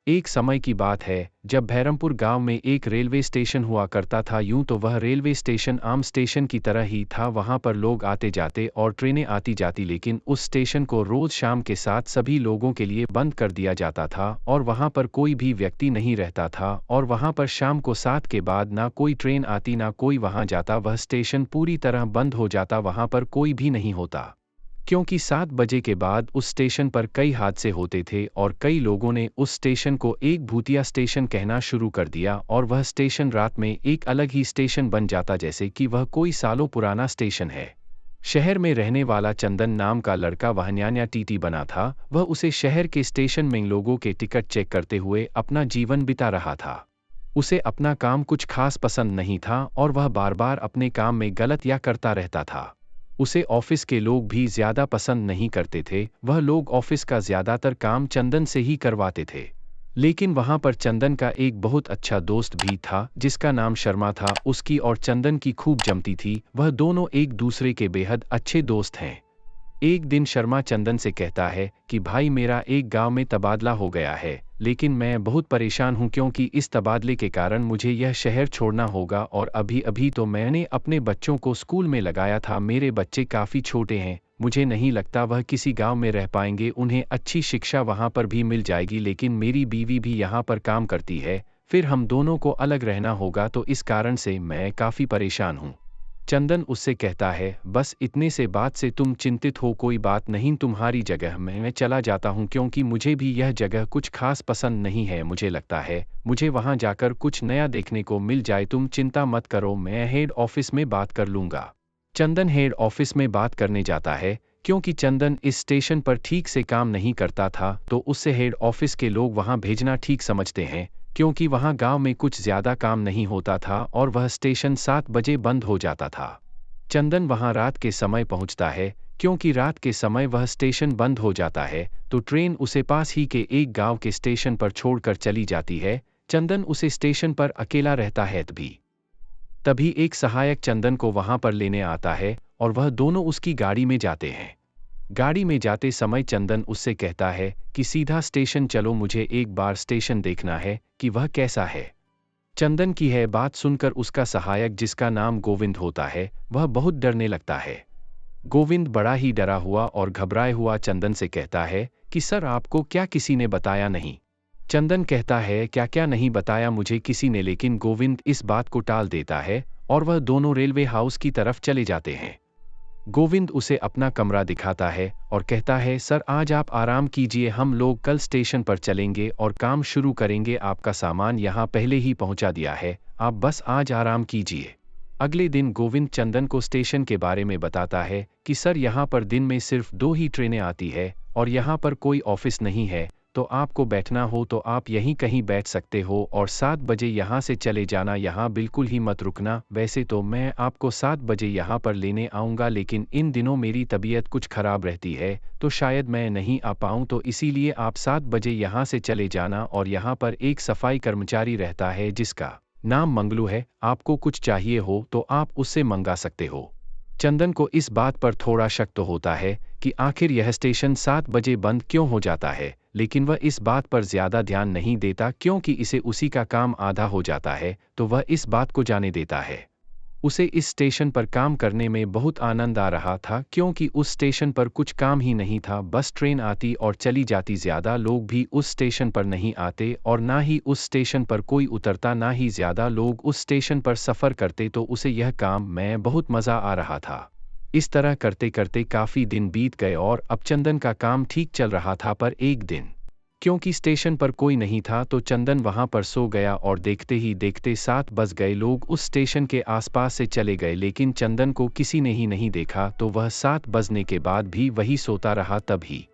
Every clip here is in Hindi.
एक समय की बात है जब बहरमपुर गांव में एक रेलवे स्टेशन हुआ करता था। यूं तो वह रेलवे स्टेशन आम स्टेशन की तरह ही था। वहां पर लोग आते जाते और ट्रेनें आती जाती, लेकिन उस स्टेशन को रोज शाम के साथ सभी लोगों के लिए बंद कर दिया जाता था और वहां पर कोई भी व्यक्ति नहीं रहता था। और वहां पर शाम को 7 के बाद ना कोई ट्रेन आती ना कोई वहां जाता। वह स्टेशन पूरी तरह बंद हो जाता, वहां पर कोई भी नहीं होता, क्योंकि 7 बजे के बाद उस स्टेशन पर कई हादसे होते थे और कई लोगों ने उस स्टेशन को एक भूतिया स्टेशन कहना शुरू कर दिया और वह स्टेशन रात में एक अलग ही स्टेशन बन जाता, जैसे कि वह कोई सालों पुराना स्टेशन है। शहर में रहने वाला चंदन नाम का लड़का वह न्यान्या टीटी बना था। वह उसे शहर के स्टेशन में लोगों के टिकट चेक करते हुए अपना जीवन बिता रहा था। उसे अपना काम कुछ खास पसंद नहीं था और वह बार बार अपने काम में गलत या करता रहता था। उसे ऑफिस के लोग भी ज्यादा पसंद नहीं करते थे। वह लोग ऑफिस का ज्यादातर काम चंदन से ही करवाते थे। लेकिन वहां पर चंदन का एक बहुत अच्छा दोस्त भी था जिसका नाम शर्मा था। उसकी और चंदन की खूब जमती थी। वह दोनों एक दूसरे के बेहद अच्छे दोस्त हैं। एक दिन शर्मा चंदन से कहता है कि भाई, मेरा एक गांव में तबादला हो गया है, लेकिन मैं बहुत परेशान हूं क्योंकि इस तबादले के कारण मुझे यह शहर छोड़ना होगा और अभी अभी तो मैंने अपने बच्चों को स्कूल में लगाया था। मेरे बच्चे काफ़ी छोटे हैं, मुझे नहीं लगता वह किसी गांव में रह पाएंगे। उन्हें अच्छी शिक्षा वहां पर भी मिल जाएगी, लेकिन मेरी बीवी भी यहाँ पर काम करती है, फिर हम दोनों को अलग रहना होगा, तो इस कारण से मैं काफ़ी परेशान हूँ। चंदन उससे कहता है, बस इतने से बात से तुम चिंतित हो, कोई बात नहीं, तुम्हारी जगह मैं चला जाता हूँ क्योंकि मुझे भी यह जगह कुछ खास पसंद नहीं है। मुझे लगता है मुझे वहाँ जाकर कुछ नया देखने को मिल जाए। तुम चिंता मत करो, मैं हेड ऑफिस में बात कर लूँगा। चंदन हेड ऑफिस में बात करने जाता है। क्योंकि चंदन इस स्टेशन पर ठीक से काम नहीं करता था तो उससे हेड ऑफिस के लोग वहां भेजना ठीक समझते हैं, क्योंकि वहां गांव में कुछ ज्यादा काम नहीं होता था और वह स्टेशन 7 बजे बंद हो जाता था। चंदन वहां रात के समय पहुंचता है। क्योंकि रात के समय वह स्टेशन बंद हो जाता है तो ट्रेन उसे पास ही के एक गांव के स्टेशन पर छोड़कर चली जाती है। चंदन उसे स्टेशन पर अकेला रहता है तभी एक सहायक चंदन को वहां पर लेने आता है और वह दोनों उसकी गाड़ी में जाते हैं। गाड़ी में जाते समय चंदन उससे कहता है कि सीधा स्टेशन चलो, मुझे एक बार स्टेशन देखना है कि वह कैसा है। चंदन की है बात सुनकर उसका सहायक, जिसका नाम गोविंद होता है, वह बहुत डरने लगता है। गोविंद बड़ा ही डरा हुआ और घबराए हुआ चंदन से कहता है कि सर, आपको क्या किसी ने बताया नहीं? चंदन कहता है, क्या क्या नहीं बताया मुझे किसी ने, लेकिन गोविंद इस बात को टाल देता है और वह दोनों रेलवे हाउस की तरफ चले जाते हैं। गोविंद उसे अपना कमरा दिखाता है और कहता है, सर आज आप आराम कीजिए, हम लोग कल स्टेशन पर चलेंगे और काम शुरू करेंगे। आपका सामान यहाँ पहले ही पहुँचा दिया है, आप बस आज आराम कीजिए। अगले दिन गोविंद चंदन को स्टेशन के बारे में बताता है कि सर, यहाँ पर दिन में सिर्फ 2 ही ट्रेनें आती है और यहाँ पर कोई ऑफिस नहीं है, तो आपको बैठना हो तो आप यहीं कहीं बैठ सकते हो और 7 बजे यहाँ से चले जाना, यहाँ बिल्कुल ही मत रुकना। वैसे तो मैं आपको 7 बजे यहाँ पर लेने आऊँगा, लेकिन इन दिनों मेरी तबीयत कुछ खराब रहती है तो शायद मैं नहीं आ पाऊँ, तो इसीलिए आप 7 बजे यहाँ से चले जाना। और यहाँ पर एक सफाई कर्मचारी रहता है जिसका नाम मंगलू है, आपको कुछ चाहिए हो तो आप उससे मंगा सकते हो। चंदन को इस बात पर थोड़ा शक तो होता है कि आखिर यह स्टेशन 7 बजे बंद क्यों हो जाता है, लेकिन वह इस बात पर ज्यादा ध्यान नहीं देता क्योंकि इसे उसी का काम आधा हो जाता है, तो वह इस बात को जाने देता है। उसे इस स्टेशन पर काम करने में बहुत आनंद आ रहा था क्योंकि उस स्टेशन पर कुछ काम ही नहीं था, बस ट्रेन आती और चली जाती, ज्यादा लोग भी उस स्टेशन पर नहीं आते और ना ही उस स्टेशन पर कोई उतरता, ना ही ज्यादा लोग उस स्टेशन पर सफर करते, तो उसे यह काम में बहुत मजा आ रहा था। इस तरह करते करते काफी दिन बीत गए और अब चंदन का काम ठीक चल रहा था। पर एक दिन क्योंकि स्टेशन पर कोई नहीं था तो चंदन वहां पर सो गया और देखते ही देखते 7 बज गए। लोग उस स्टेशन के आसपास से चले गए, लेकिन चंदन को किसी ने ही नहीं देखा, तो वह 7 बजने के बाद भी वही सोता रहा। तभी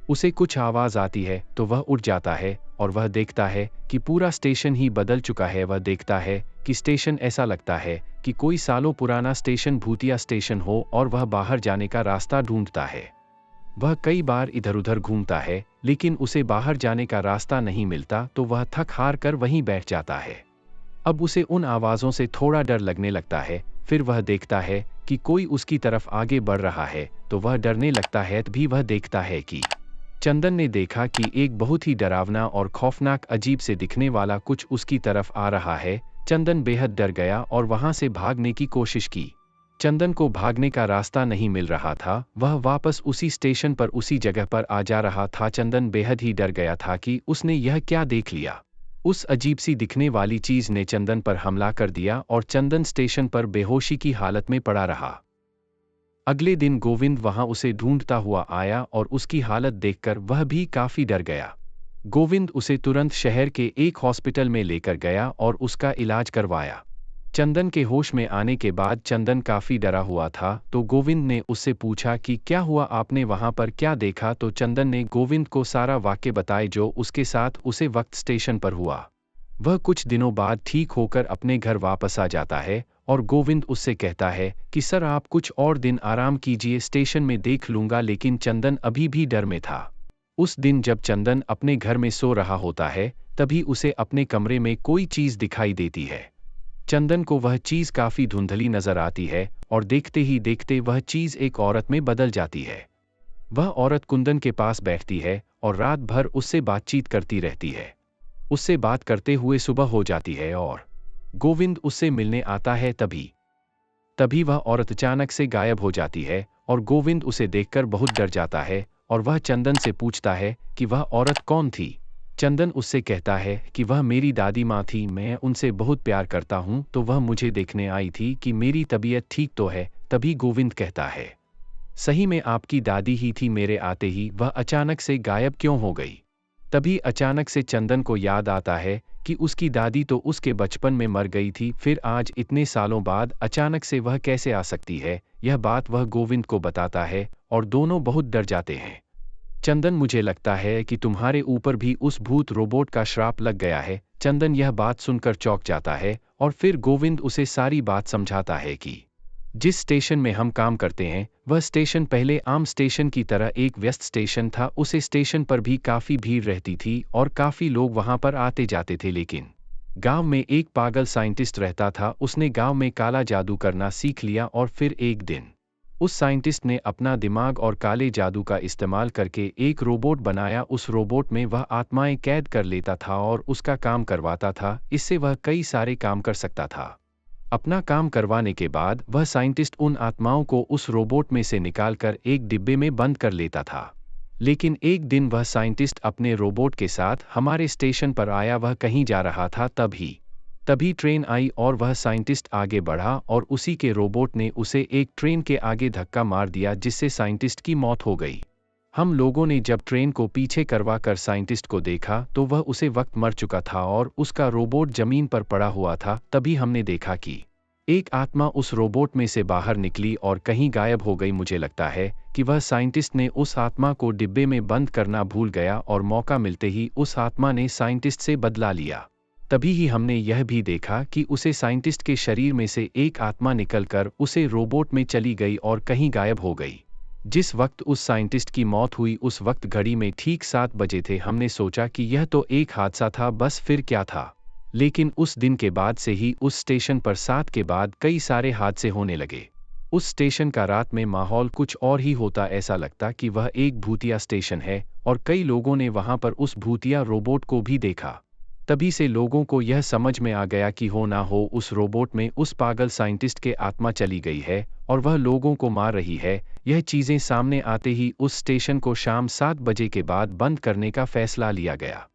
उसे कुछ आवाज आती है तो वह उठ जाता है और वह देखता है कि पूरा स्टेशन ही बदल चुका है। वह देखता है कि स्टेशन ऐसा लगता है कि कोई सालों पुराना स्टेशन भूतिया स्टेशन हो और वह बाहर जाने का रास्ता ढूंढता है। वह कई बार इधर उधर घूमता है लेकिन उसे बाहर जाने का रास्ता नहीं मिलता, तो वह थक हार कर वहीं बैठ जाता है। अब उसे उन आवाज़ों से थोड़ा डर लगने लगता है। फिर वह देखता है कि कोई उसकी तरफ आगे बढ़ रहा है तो वह डरने लगता है। तभी वह देखता है कि चंदन ने देखा कि एक बहुत ही डरावना और खौफनाक अजीब से दिखने वाला कुछ उसकी तरफ आ रहा है। चंदन बेहद डर गया और वहां से भागने की कोशिश की। चंदन को भागने का रास्ता नहीं मिल रहा था, वह वापस उसी स्टेशन पर उसी जगह पर आ जा रहा था। चंदन बेहद ही डर गया था कि उसने यह क्या देख लिया। उस अजीब सी दिखने वाली चीज ने चंदन पर हमला कर दिया और चंदन स्टेशन पर बेहोशी की हालत में पड़ा रहा। अगले दिन गोविंद वहां उसे ढूंढता हुआ आया और उसकी हालत देखकर वह भी काफी डर गया। गोविंद उसे तुरंत शहर के एक हॉस्पिटल में लेकर गया और उसका इलाज करवाया। चंदन के होश में आने के बाद चंदन काफी डरा हुआ था, तो गोविंद ने उससे पूछा कि क्या हुआ, आपने वहां पर क्या देखा। तो चंदन ने गोविंद को सारा वाक्य बताए जो उसके साथ उसे वक्त स्टेशन पर हुआ। वह कुछ दिनों बाद ठीक होकर अपने घर वापस आ जाता है और गोविंद उससे कहता है कि सर आप कुछ और दिन आराम कीजिए, स्टेशन में देख लूंगा। लेकिन चंदन अभी भी डर में था। उस दिन जब चंदन अपने घर में सो रहा होता है, तभी उसे अपने कमरे में कोई चीज दिखाई देती है। चंदन को वह चीज काफी धुंधली नजर आती है और देखते ही देखते वह चीज एक औरत में बदल जाती है। वह औरत कुंदन के पास बैठती है और रात भर उससे बातचीत करती रहती है। उससे बात करते हुए सुबह हो जाती है और गोविंद उससे मिलने आता है। तभी वह औरत अचानक से गायब हो जाती है और गोविंद उसे देखकर बहुत डर जाता है और वह चंदन से पूछता है कि वह औरत कौन थी। चंदन उससे कहता है कि वह मेरी दादी माँ थी, मैं उनसे बहुत प्यार करता हूँ, तो वह मुझे देखने आई थी कि मेरी तबीयत ठीक तो है। तभी गोविंद कहता है, सही में आपकी दादी ही थी, मेरे आते ही वह अचानक से गायब क्यों हो गई। तभी अचानक से चंदन को याद आता है कि उसकी दादी तो उसके बचपन में मर गई थी, फिर आज इतने सालों बाद अचानक से वह कैसे आ सकती है। यह बात वह गोविंद को बताता है और दोनों बहुत डर जाते हैं। चंदन, मुझे लगता है कि तुम्हारे ऊपर भी उस भूत रोबोट का श्राप लग गया है। चंदन यह बात सुनकर चौंक जाता है और फिर गोविंद उसे सारी बात समझाता है कि जिस स्टेशन में हम काम करते हैं वह स्टेशन पहले आम स्टेशन की तरह एक व्यस्त स्टेशन था। उस स्टेशन पर भी काफी भीड़ रहती थी और काफी लोग वहां पर आते जाते थे। लेकिन गांव में एक पागल साइंटिस्ट रहता था, उसने गांव में काला जादू करना सीख लिया और फिर एक दिन उस साइंटिस्ट ने अपना दिमाग और काले जादू का इस्तेमाल करके एक रोबोट बनाया। उस रोबोट में वह आत्माएं कैद कर लेता था और उसका काम करवाता था। इससे वह कई सारे काम कर सकता था। अपना काम करवाने के बाद वह साइंटिस्ट उन आत्माओं को उस रोबोट में से निकालकर एक डिब्बे में बंद कर लेता था। लेकिन एक दिन वह साइंटिस्ट अपने रोबोट के साथ हमारे स्टेशन पर आया, वह कहीं जा रहा था। तभी ट्रेन आई और वह साइंटिस्ट आगे बढ़ा और उसी के रोबोट ने उसे एक ट्रेन के आगे धक्का मार दिया, जिससे साइंटिस्ट की मौत हो गई। हम लोगों ने जब ट्रेन को पीछे करवा कर साइंटिस्ट को देखा तो वह उसे वक्त मर चुका था और उसका रोबोट जमीन पर पड़ा हुआ था। तभी हमने देखा कि एक आत्मा उस रोबोट में से बाहर निकली और कहीं गायब हो गई। मुझे लगता है कि वह साइंटिस्ट ने उस आत्मा को डिब्बे में बंद करना भूल गया और मौका मिलते ही उस आत्मा ने साइंटिस्ट से बदला लिया। तभी ही हमने यह भी देखा कि उसे साइंटिस्ट के शरीर में से एक आत्मा निकलकर उसे रोबोट में चली गई और कहीं गायब हो गई। जिस वक्त उस साइंटिस्ट की मौत हुई उस वक्त घड़ी में ठीक 7 बजे थे। हमने सोचा कि यह तो एक हादसा था, बस फिर क्या था। लेकिन उस दिन के बाद से ही उस स्टेशन पर 7 के बाद कई सारे हादसे होने लगे। उस स्टेशन का रात में माहौल कुछ और ही होता, ऐसा लगता कि वह एक भूतिया स्टेशन है और कई लोगों ने वहां पर उस भूतिया रोबोट को भी देखा। तभी से लोगों को यह समझ में आ गया कि हो ना हो उस रोबोट में उस पागल साइंटिस्ट के आत्मा चली गई है और वह लोगों को मार रही है। यह चीजें सामने आते ही उस स्टेशन को शाम 7 बजे के बाद बंद करने का फैसला लिया गया।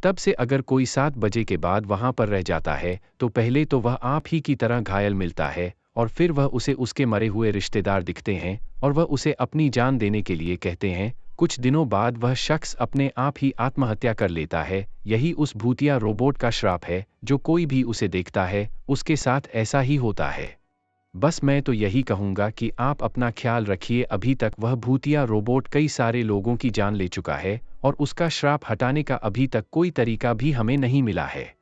तब से अगर कोई 7 बजे के बाद वहां पर रह जाता है तो पहले तो वह आप ही की तरह घायल मिलता है और फिर वह उसे उसके मरे हुए रिश्तेदार दिखते हैं और वह उसे अपनी जान देने के लिए कहते हैं। कुछ दिनों बाद वह शख्स अपने आप ही आत्महत्या कर लेता है। यही उस भूतिया रोबोट का श्राप है, जो कोई भी उसे देखता है उसके साथ ऐसा ही होता है। बस मैं तो यही कहूँगा कि आप अपना ख्याल रखिए। अभी तक वह भूतिया रोबोट कई सारे लोगों की जान ले चुका है और उसका श्राप हटाने का अभी तक कोई तरीका भी हमें नहीं मिला है।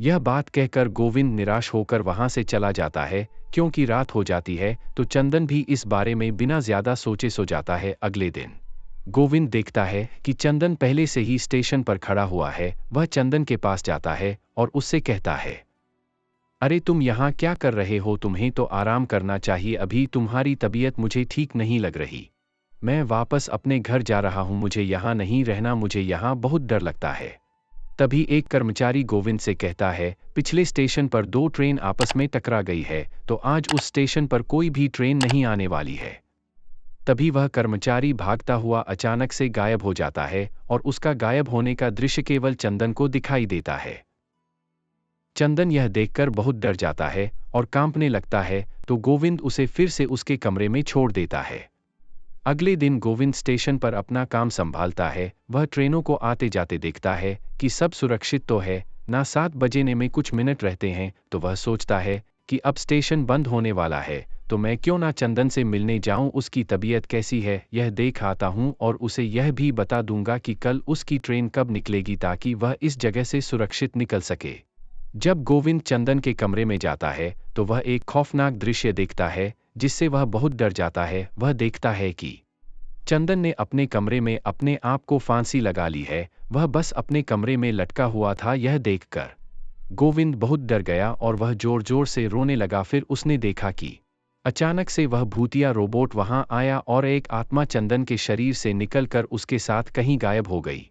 यह बात कहकर गोविंद निराश होकर वहां से चला जाता है। क्योंकि रात हो जाती है तो चंदन भी इस बारे में बिना ज्यादा सोचे सो जाता है। अगले दिन गोविंद देखता है कि चंदन पहले से ही स्टेशन पर खड़ा हुआ है। वह चंदन के पास जाता है और उससे कहता है, अरे तुम यहाँ क्या कर रहे हो, तुम्हें तो आराम करना चाहिए, अभी तुम्हारी तबीयत मुझे ठीक नहीं लग रही। मैं वापस अपने घर जा रहा हूँ, मुझे यहाँ नहीं रहना, मुझे यहाँ बहुत डर लगता है। तभी एक कर्मचारी गोविंद से कहता है, पिछले स्टेशन पर दो ट्रेन आपस में टकरा गई है, तो आज उस स्टेशन पर कोई भी ट्रेन नहीं आने वाली है। तभी वह कर्मचारी भागता हुआ अचानक से गायब हो जाता है और उसका गायब होने का दृश्य केवल चंदन को दिखाई देता है। चंदन यह देखकर बहुत डर जाता है और कांपने लगता है, तो गोविंद उसे फिर से उसके कमरे में छोड़ देता है। अगले दिन गोविंद स्टेशन पर अपना काम संभालता है। वह ट्रेनों को आते जाते देखता है कि सब सुरक्षित तो है ना। 7 बजने में कुछ मिनट रहते हैं, तो वह सोचता है कि अब स्टेशन बंद होने वाला है, तो मैं क्यों ना चंदन से मिलने जाऊं, उसकी तबीयत कैसी है यह देख आता हूं और उसे यह भी बता दूंगा कि कल उसकी ट्रेन कब निकलेगी, ताकि वह इस जगह से सुरक्षित निकल सके। जब गोविंद चंदन के कमरे में जाता है, तो वह एक खौफनाक दृश्य देखता है जिससे वह बहुत डर जाता है। वह देखता है कि चंदन ने अपने कमरे में अपने आप को फांसी लगा ली है। वह बस अपने कमरे में लटका हुआ था। यह देखकर गोविंद बहुत डर गया और वह जोर जोर से रोने लगा। फिर उसने देखा कि अचानक से वह भूतिया रोबोट वहां आया और एक आत्मा चंदन के शरीर से निकलकर उसके साथ कहीं गायब हो गई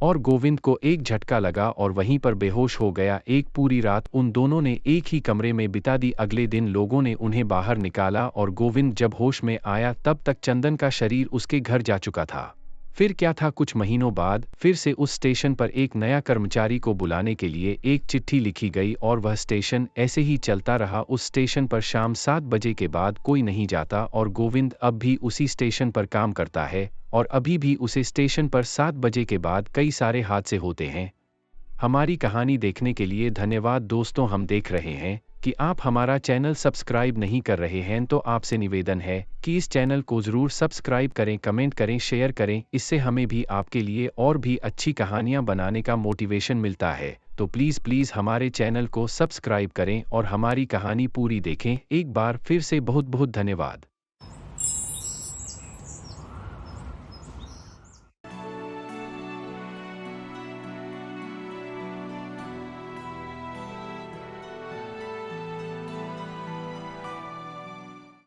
और गोविंद को एक झटका लगा और वहीं पर बेहोश हो गया। एक पूरी रात उन दोनों ने एक ही कमरे में बिता दी। अगले दिन लोगों ने उन्हें बाहर निकाला और गोविंद जब होश में आया तब तक चंदन का शरीर उसके घर जा चुका था। फिर क्या था, कुछ महीनों बाद फिर से उस स्टेशन पर एक नया कर्मचारी को बुलाने के लिए एक चिट्ठी लिखी गई और वह स्टेशन ऐसे ही चलता रहा। उस स्टेशन पर शाम 7 बजे के बाद कोई नहीं जाता और गोविंद अब भी उसी स्टेशन पर काम करता है और अभी भी उसे स्टेशन पर 7 बजे के बाद कई सारे हादसे होते हैं। हमारी कहानी देखने के लिए धन्यवाद दोस्तों। हम देख रहे हैं कि आप हमारा चैनल सब्सक्राइब नहीं कर रहे हैं, तो आपसे निवेदन है कि इस चैनल को ज़रूर सब्सक्राइब करें, कमेंट करें, शेयर करें। इससे हमें भी आपके लिए और भी अच्छी कहानियां बनाने का मोटिवेशन मिलता है। तो प्लीज़ प्लीज़ हमारे चैनल को सब्सक्राइब करें और हमारी कहानी पूरी देखें। एक बार फिर से बहुत बहुत धन्यवाद।